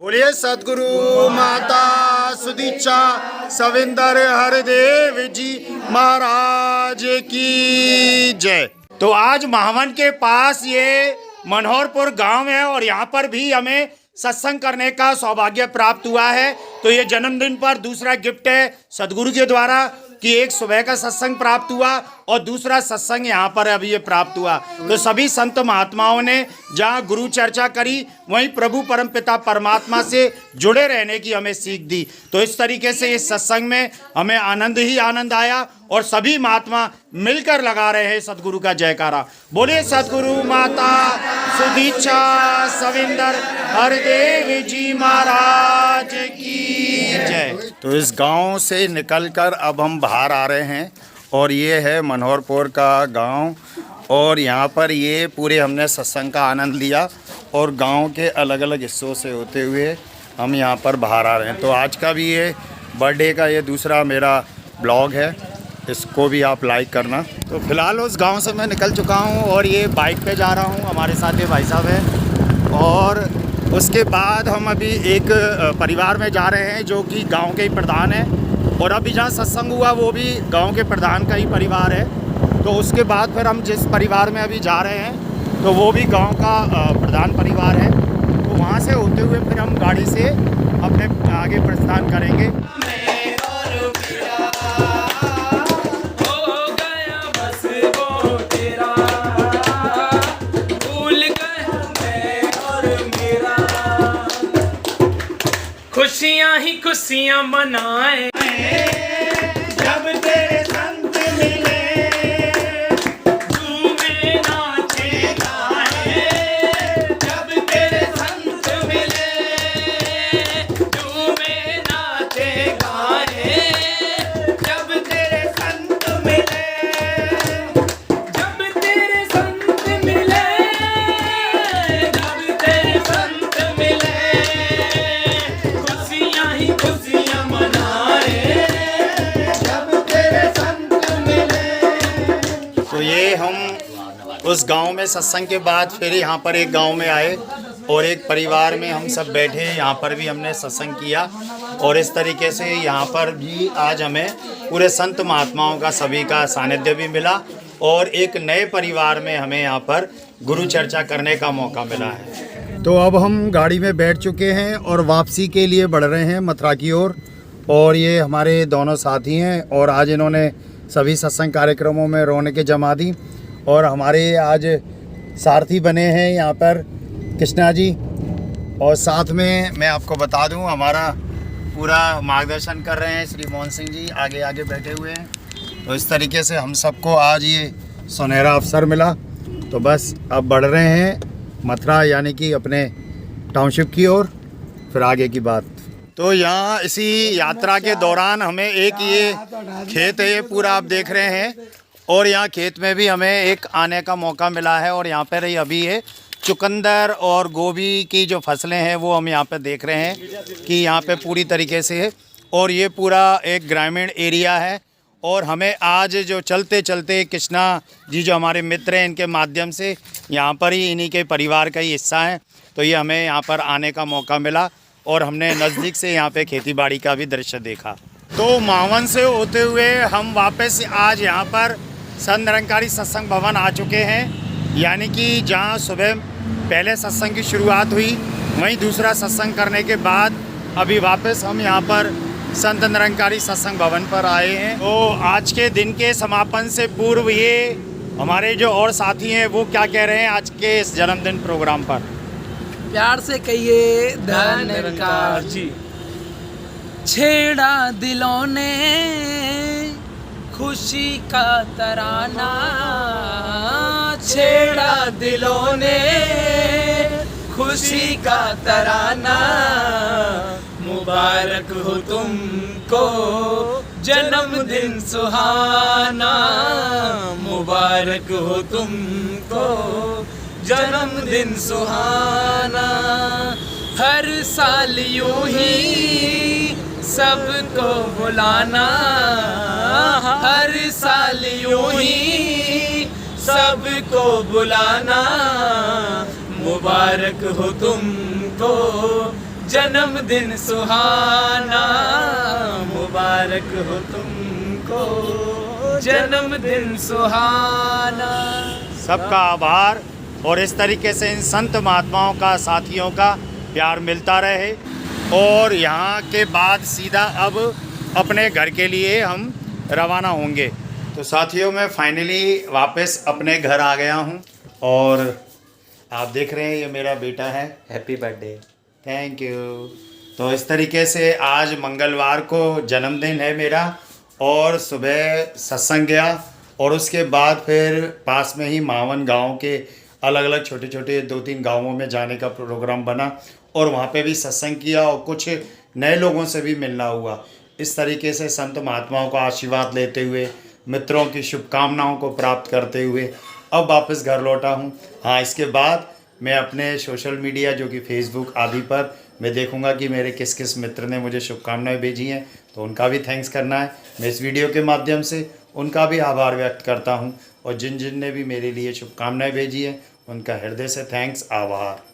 बोलिए सदगुरु माता सुदीक्षा सविंदर हरदेव जी महाराज की जय। तो आज महावन के पास ये मनोहरपुर गांव है और यहाँ पर भी हमें सत्संग करने का सौभाग्य प्राप्त हुआ है। तो ये जन्मदिन पर दूसरा गिफ्ट है सदगुरु के द्वारा कि एक सुबह का सत्संग प्राप्त हुआ और दूसरा सत्संग यहाँ पर अभी ये प्राप्त हुआ। तो सभी संत महात्माओं ने जहाँ गुरु चर्चा करी वहीं प्रभु परमपिता परमात्मा से जुड़े रहने की हमें सीख दी। तो इस तरीके से इस सत्संग में हमें आनंद ही आनंद आया और सभी महात्मा मिलकर लगा रहे हैं सदगुरु का जयकारा। बोलिए सदगुरु माता सुदीक्षा सविंदर हरदेव जी महाराज की जय। तो इस गांव से निकलकर अब हम बाहर आ रहे हैं और ये है मनोहरपुर का गांव और यहाँ पर ये पूरे हमने सत्संग का आनंद लिया और गांव के अलग अलग हिस्सों से होते हुए हम यहाँ पर बाहर आ रहे हैं। तो आज का भी ये बर्थडे का ये दूसरा मेरा ब्लॉग है, इसको भी आप लाइक करना। तो फिलहाल उस गांव से मैं निकल चुका हूं और ये बाइक पे जा रहा हूं, हमारे साथ ये भाई साहब हैं। और उसके बाद हम अभी एक परिवार में जा रहे हैं जो कि गांव के ही प्रधान है और अभी जहां सत्संग हुआ वो भी गांव के प्रधान का ही परिवार है। तो उसके बाद फिर हम जिस परिवार में अभी जा रहे हैं तो वो भी गाँव का प्रधान परिवार है। तो वहाँ से होते हुए फिर हम गाड़ी से अपने आगे प्रस्थान करेंगे। खुशियाँ ही खुशियाँ मनाए जब तेरे संत मिले, झूमे नाचे गाए। जब तेरे संत मिले झूमे नाचे गाए। जब तेरे संत मिले, जब तेरे संत मिले, जब तेरे संत मिले, खुशियाँ ही खुशियाँ मनाए। जब तेरे संत मिले। तो ये हम उस गांव में सत्संग के बाद फिर यहाँ पर एक गांव में आए और एक परिवार में हम सब बैठे, यहाँ पर भी हमने सत्संग किया और इस तरीके से यहाँ पर भी आज हमें पूरे संत महात्माओं का सभी का सानिध्य भी मिला और एक नए परिवार में हमें यहाँ पर गुरु चर्चा करने का मौका मिला है। तो अब हम गाड़ी में बैठ चुके हैं और वापसी के लिए बढ़ रहे हैं मथुरा की ओर। और ये हमारे दोनों साथी हैं और आज इन्होंने सभी सत्संग कार्यक्रमों में रौनकें जमा दी और हमारे आज सारथी बने हैं यहाँ पर कृष्णा जी। और साथ में मैं आपको बता दूं हमारा पूरा मार्गदर्शन कर रहे हैं श्री मोहन सिंह जी, आगे आगे बैठे हुए हैं। तो इस तरीके से हम सबको आज ये सुनहरा अवसर मिला। तो बस अब बढ़ रहे हैं मथुरा यानी कि अपने टाउनशिप की ओर, फिर आगे की बात। तो यहाँ इसी यात्रा के दौरान हमें एक ये खेत है, ये पूरा आप देख रहे हैं और यहाँ खेत में भी हमें एक आने का मौका मिला है और यहाँ पर ही अभी ये चुकंदर और गोभी की जो फसलें हैं वो हम यहाँ पे देख रहे हैं कि यहाँ पे पूरी तरीके से है और ये पूरा एक ग्रामीण एरिया है। और हमें आज जो चलते चलते कृष्णा जी जो हमारे मित्र हैं इनके माध्यम से यहाँ पर ही इन्हीं के परिवार का ही हिस्सा है, तो ये हमें यहाँ पर आने का मौका मिला और हमने नज़दीक से यहाँ पे खेतीबाड़ी का भी दृश्य देखा। तो मावन से होते हुए हम वापस आज यहाँ पर संत निरंकारी सत्संग भवन आ चुके हैं, यानी कि जहाँ सुबह पहले सत्संग की शुरुआत हुई वहीं दूसरा सत्संग करने के बाद अभी वापस हम यहाँ पर संत निरंकारी सत्संग भवन पर आए हैं। तो आज के दिन के समापन से पूर्व ये हमारे जो और साथी हैं वो क्या कह रहे हैं आज के इस जन्मदिन प्रोग्राम पर। प्यार से कहिए धन निरंकार जी। छेड़ा दिलों ने खुशी का तराना, छेड़ा दिलों ने खुशी का तराना। मुबारक हो तुमको जन्मदिन सुहाना, मुबारक हो तुमको जन्मदिन सुहाना। हर साल यूं ही सबको बुलाना, हर साल यूं ही सबको बुलाना। मुबारक हो तुमको जन्मदिन सुहाना, मुबारक हो तुमको जन्मदिन सुहाना। सबका आभार और इस तरीके से इन संत महात्माओं का, साथियों का प्यार मिलता रहे। और यहाँ के बाद सीधा अब अपने घर के लिए हम रवाना होंगे। तो साथियों, मैं फाइनली वापस अपने घर आ गया हूँ और आप देख रहे हैं ये मेरा बेटा है। Happy birthday. Thank you. तो इस तरीके से आज मंगलवार को जन्मदिन है मेरा और सुबह सत्संग गया और उसके बाद फिर पास में ही मावन गांव के अलग अलग छोटे छोटे 2-3 गांवों में जाने का प्रोग्राम बना और वहाँ पे भी सत्संग किया और कुछ नए लोगों से भी मिलना हुआ। इस तरीके से संत महात्माओं का आशीर्वाद लेते हुए, मित्रों की शुभकामनाओं को प्राप्त करते हुए अब वापस घर लौटा हूँ। हाँ, इसके बाद मैं अपने सोशल मीडिया जो कि फेसबुक आदि पर मैं देखूंगा कि मेरे किस किस मित्र ने मुझे शुभकामनाएं भेजी हैं, तो उनका भी थैंक्स करना है। मैं इस वीडियो के माध्यम से उनका भी आभार व्यक्त करता हूं और जिन जिन ने भी मेरे लिए शुभकामनाएं भेजी हैं उनका हृदय से थैंक्स, आभार।